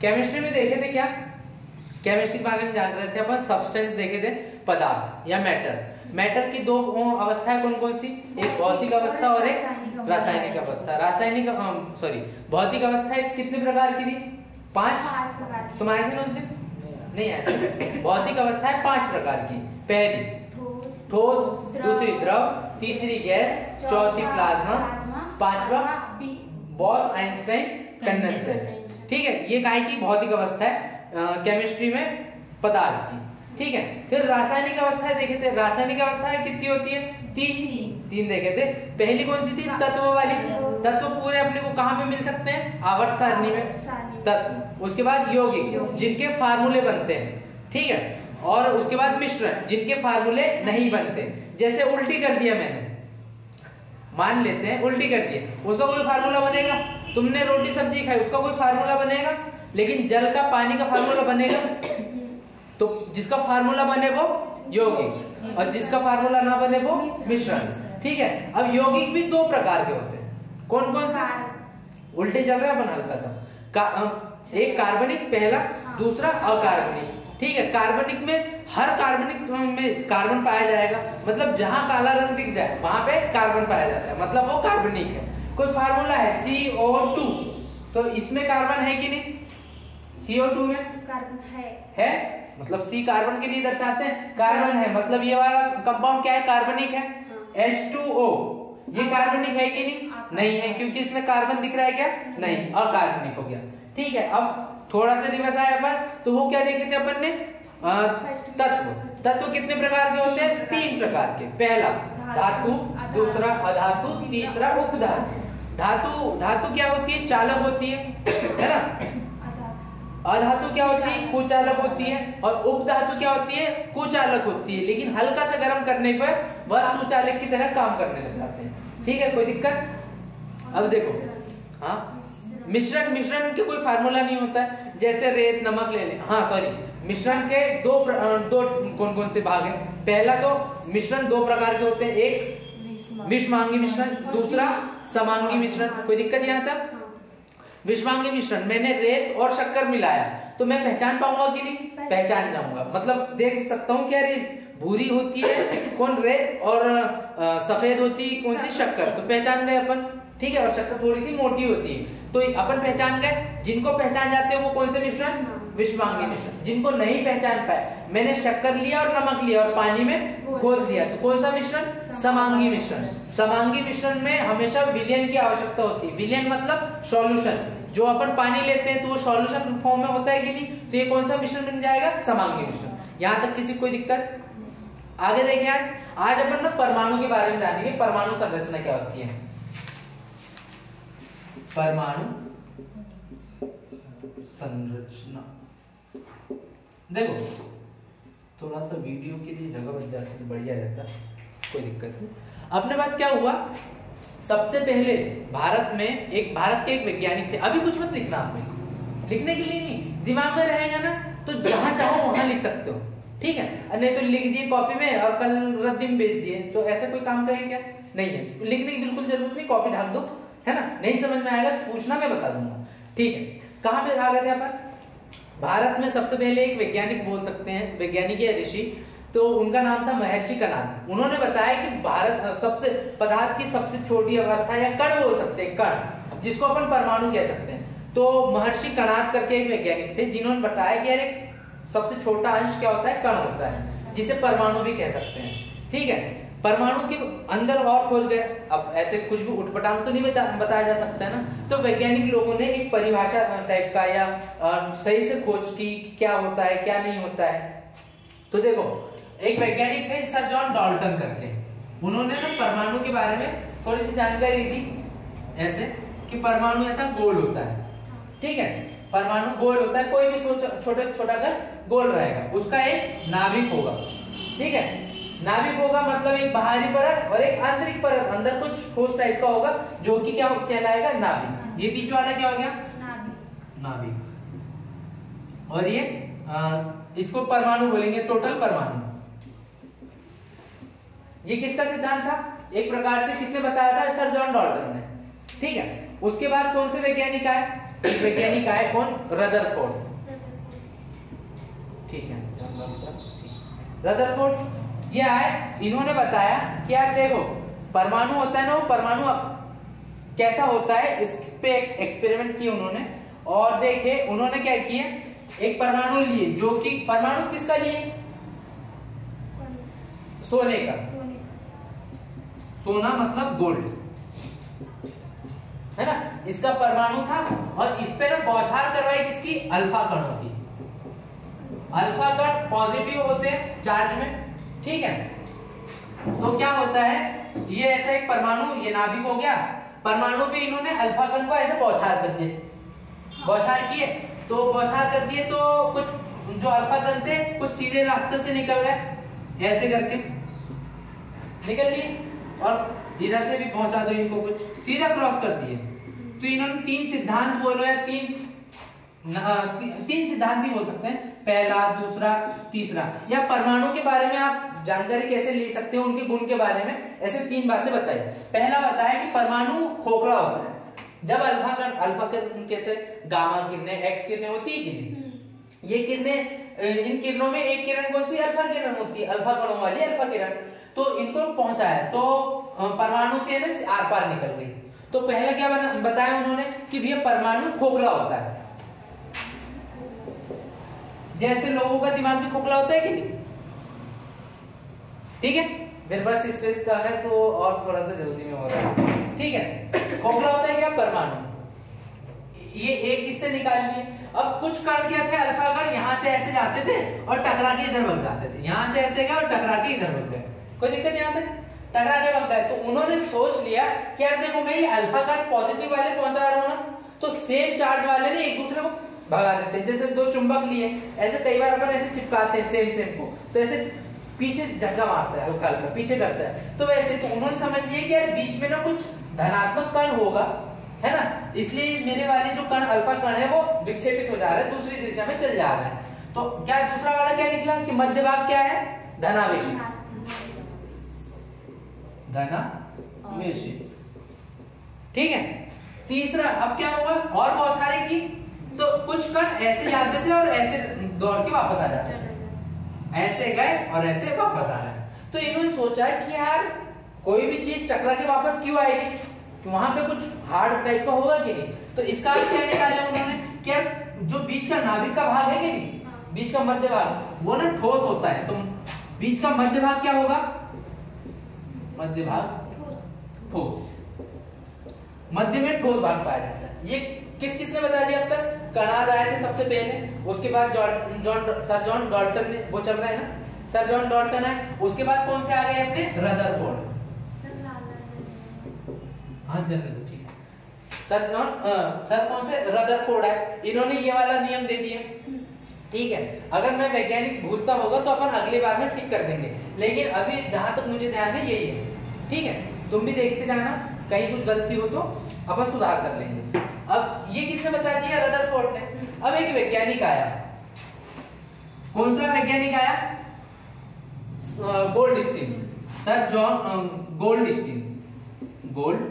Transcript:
Chemistry में देखे थे क्या, केमिस्ट्री के बारे में जान रहे थे अपन, सब्सटेंस देखे थे, पदार्थ या मैटर। मैटर की दो अवस्थाएं कौन कौन सी, एक भौतिक अवस्था और एक रासायनिक अवस्था। रासायनिक भौतिक अवस्था कितने प्रकार की थी, 5 तुम आए थे ना उस दिन, नहीं आए थे। भौतिक अवस्था है 5 प्रकार की, पहली ठोस, दूसरी द्रव, तीसरी गैस, चौथी प्लाज्मा, पांचवा बॉस आइंस्टाइन कंडेंसर। ठीक है, ये काय की भौतिक अवस्था है केमिस्ट्री में पदार्थ की। ठीक है, फिर रासायनिक अवस्थाएं देखे थे। रासायनिक अवस्थाएं कितनी होती है, 3 देखे थे। पहली कौन सी थी, तत्व वाली। तत्व पूरे अपने को कहाँ पे मिल सकते हैं, आवर्त सारणी में तत्व। उसके बाद यौगिक जिनके फार्मूले बनते हैं, ठीक है, और उसके बाद मिश्रण जिनके फार्मूले नहीं बनते। जैसे उल्टी कर दिया मैंने, मान लेते हैं उल्टी कर दिया, उसका कोई फार्मूला बनेगा। तुमने रोटी सब्जी खाई, उसका कोई फार्मूला बनेगा, लेकिन जल का पानी का फार्मूला बनेगा। तो जिसका फार्मूला बने वो यौगिक और जिसका फार्मूला ना बने वो मिश्रण। ठीक है, अब यौगिक भी 2 प्रकार के होते हैं। कौन कौन सा, उल्टे चल रहा है अपन हल्का सा। एक कार्बनिक पहला, दूसरा अकार्बनिक। ठीक है, कार्बनिक में हर कार्बनिक में कार्बन पाया जाएगा, मतलब जहां काला रंग दिख जाए वहां पे कार्बन पाया जाता है, मतलब वो कार्बनिक है। कोई फार्मूला है CO2, तो इसमें कार्बन है कि नहीं, CO2 में कार्बन है, मतलब C कार्बन के लिए दर्शाते हैं, कार्बन है, मतलब ये वाला कंपाउंड क्या है, कार्बनिक है। H2O ये कार्बनिक है कि नहीं, नहीं है, क्योंकि इसमें कार्बन दिख रहा है क्या, नहीं, अकार्बनिक हो गया। ठीक है, अब थोड़ा सा रिवर्स आया अपन, तो वो क्या देखे थे अपन ने, तत्व कितने प्रकार के होते हैं, 3 प्रकार के। पहला धातु, दूसरा अधातु, तीसरा उपधातु। धातु क्या होती है, चालक होती है ना। अधातु क्या होती है, कुचालक होती है, और उपधातु क्या होती है, कुचालक होती है, लेकिन हल्का सा गर्म करने पर वह सुचालक की तरह काम करने लग जाते हैं। ठीक है, कोई दिक्कत। अब देखो, हाँ, मिश्रण के कोई फार्मूला नहीं होता है, जैसे रेत नमक ले लें। हाँ सॉरी, मिश्रण के दो कौन कौन से भाग हैं। पहला तो मिश्रण 2 प्रकार के होते हैं, एक विषमांगी मिश्रण, दूसरा समांगी मिश्रण। कोई दिक्कत यहाँ तक। विषमांगी मिश्रण, मैंने रेत और शक्कर मिलाया तो मैं पहचान पाऊंगा कि नहीं, पहचान जाऊंगा, मतलब देख सकता हूँ क्या रेत भूरी होती है कौन, रेत, और सफेद होती है कौन सी, शक्कर, तो पहचान गए अपन। ठीक है, और शक्कर थोड़ी सी मोटी होती है, तो अपन पहचान गए। जिनको पहचान जाते हैं वो कौन से मिश्रण, विषमांगी मिश्रण। जिनको नहीं पहचान पाए, मैंने शक्कर लिया और नमक लिया और पानी में घोल दिया, तो कौन सा मिश्रण, समांगी मिश्रण। समांगी मिश्रण में हमेशा विलयन की आवश्यकता होती है। विलयन मतलब सॉल्यूशन, जो अपन पानी लेते हैं तो वो सॉल्यूशन फॉर्म में होता है कि नहीं, तो ये कौन सा मिश्रण बन जाएगा, समांगी मिश्रण। यहाँ तक किसी कोई दिक्कत। आगे देखिए, आज अपन ना परमाणु के बारे में जानेंगे, परमाणु संरचना क्या होती है। परमाणु संरचना, देखो थोड़ा सा वीडियो के लिए जगह बच जाती तो बढ़िया रहता, कोई दिक्कत नहीं। अपने पास क्या हुआ, सबसे पहले भारत के एक वैज्ञानिक थे। अभी कुछ मत लिखना, आपको लिखने के लिए नहीं, दिमाग में रहेगा ना तो जहां चाहो वहां लिख सकते हो। ठीक है, नहीं तो लिख दिए कॉपी में और कल रद्दी में भेज दिए, तो ऐसा कोई काम करेंगे क्या, नहीं है। लिखने की बिल्कुल जरूरत नहीं, कॉपी ढाक दो, है ना। नहीं समझ में आएगा तो पूछना, मैं बता दूंगा। ठीक है, कहां पे आ गए थे अपन, भारत में सबसे पहले एक वैज्ञानिक बोल सकते हैं, वैज्ञानिक या ऋषि, तो उनका नाम था महर्षि कणाद। उन्होंने बताया कि भारत सबसे पदार्थ की सबसे छोटी अवस्था या कण बोल सकते हैं, कण, जिसको अपन परमाणु कह सकते हैं। तो महर्षि कणाद करके एक वैज्ञानिक थे, जिन्होंने बताया कि यार सबसे छोटा अंश क्या होता है, कण होता है, जिसे परमाणु भी कह सकते हैं। ठीक है, परमाणु के अंदर और खोज गए। अब ऐसे कुछ भी उठपटांग तो नहीं बताया जा सकता है ना, तो वैज्ञानिक लोगों ने एक परिभाषा टाइप का या सही से खोज की क्या होता है क्या नहीं होता है। तो देखो, एक वैज्ञानिक थे सर जॉन डाल्टन करके, उन्होंने ना परमाणु के बारे में थोड़ी सी जानकारी दी थी, ऐसे कि परमाणु ऐसा गोल होता है। ठीक है, परमाणु गोल होता है, कोई भी छोटे से छोटा कर गोल रहेगा, उसका एक नाभिक होगा। ठीक है, नाभिक होगा मतलब एक बाहरी परत और एक आंतरिक परत, अंदर कुछ ठोस टाइप का होगा, जो कि क्या कहलाएगा, नाभिक। ये बीच वाला क्या हो गया, नाभिक। और ये इसको परमाणु बोलेंगे, टोटल परमाणु। ये किसका सिद्धांत था, एक प्रकार से किसने बताया था, सर जॉन डाल्टन ने। ठीक है, उसके बाद कौन से वैज्ञानिक आए, एक वैज्ञानिक आए कौन, रदरफोर्ड, ठीक है, रदरफोर्ड ये आए, इन्होंने बताया कि यार देखो परमाणु होता है ना, वो परमाणु कैसा होता है, इस पे एक्सपेरिमेंट किए उन्होंने और देखे उन्होंने क्या किए, एक परमाणु लिए जो कि परमाणु किसका लिए, सोने का, सोना मतलब गोल्ड है ना, इसका परमाणु था और इस पे ना बौछार करवाई किसकी, अल्फा कणों की। अल्फा कण पॉजिटिव होते हैं चार्ज में, ठीक है, तो क्या होता है, ये ऐसा एक परमाणु, ये नाभिक हो गया, परमाणु पे इन्होंने अल्फा कण को ऐसे बौछार कर दिए, बौछार किए तो बौछार कर दिए तो कुछ जो अल्फा कण थे कुछ सीधे रास्ते से निकल गए, ऐसे करके निकल लिए और इधर से भी पहुंचा दो इनको, कुछ सीधा क्रॉस कर दिए। तो इन्होंने तीन सिद्धांत बोलो या तीन सिद्धांत ही बोल सकते हैं, पहला, दूसरा, तीसरा, या परमाणु के बारे में आप जानकारी कैसे ले सकते हो, उनके गुण के बारे में ऐसे तीन बातें बताई। पहला बताया कि परमाणु खोखला होता है, जब अल्फा किरण कैसे गामा किरणें, एक्स किरणें होती है किरणें, ये किरणें, इन किरणों में एक किरण कौन सी, अल्फा किरण होती है, अल्फा कणों वाली अल्फा किरण, तो इनको पहुंचाया तो परमाणु से ना आर पार निकल गई। तो पहला क्या बताया उन्होंने कि भैया परमाणु खोखला होता है, जैसे लोगों का दिमाग भी खोखला होता है कि नहीं, ठीक है, मेरे पास स्पेस का है तो और थोड़ा सा जल्दी में हो रहा है, ठीक है, खोखला होता है क्या, परमाणु, ये एक इससे निकाल लिए। अब कुछ कण क्या थे, अल्फा कण यहाँ से ऐसे जाते थे और टकरा के इधर भग जाते थे, यहाँ से ऐसे गए और टकरा के इधर भग गए, कोई दिक्कत यहाँ तक, टकरा के भग गए। तो उन्होंने सोच लिया कि यार देखो मैं ये अल्फा कण पॉजिटिव वाले पहुंचा रहा हूँ ना, तो सेम चार्ज वाले ने एक दूसरे को भगा देते हैं, जैसे दो चुंबक लिए ऐसे कई बार अपन ऐसे चिपकाते हैं सेम को, तो ऐसे पीछे झटका मारता है, हल्का हल्का पीछे करता है, तो वैसे तो उन्होंने समझ लिया कि यार बीच में ना कुछ धनात्मक कण होगा, है ना, इसलिए मेरे वाले जो कण अल्फा कण है वो विक्षेपित हो जा रहा है, दूसरी दिशा में चल जा रहा है। तो क्या दूसरा वाला क्या निकला कि मध्य भाग क्या है, धनावेशी, धनावेशी, ठीक है। तीसरा अब क्या हुआ, और बौछारें की, तो कुछ कण ऐसे जाते थे और ऐसे दौड़ के वापस आ जाते थे, ऐसे गए और ऐसे वापस आ रहे। तो इन्होंने सोचा कि यार कोई भी चीज टकरा के वापस क्यों आएगी, तो वहां पे कुछ हार्ड टाइप का होगा कि नहीं। तो इसका अर्थ क्या निकाला उन्होंने, क्या जो बीच का नाभिक का भाग है कि नहीं, बीच का मध्य भाग वो ना ठोस होता है, तो बीच का मध्य भाग क्या होगा, मध्य भाग ठोस, मध्य में ठोस भाग पाया जाता है। ये किसने बता दिया अब तक, कणाद आए थे सबसे पहले, उसके बाद सर जॉन डाल्टन ने, वो चल रहा है ना, सर जॉन डाल्टन है, उसके बाद कौन से आ गए अपने, रदरफोर्ड, हाँ जल्दी, ठीक है, सर कौन से, रदरफोर्ड है, इन्होंने ये वाला नियम दे दिया, ठीक है। अगर मैं वैज्ञानिक भूलता होगा तो अपन अगली बार में ठीक कर देंगे, लेकिन अभी जहां तक मुझे ध्यान है यही है, ठीक है, तुम भी देखते जाना, कहीं कुछ गलती हो तो अपन सुधार कर लेंगे। अब ये किसने बता दिया, रदरफोर्ड ने। अब एक वैज्ञानिक आया, कौन सा वैज्ञानिक आया, गोल्डस्टीन, सर जॉन गोल्डस्टीन,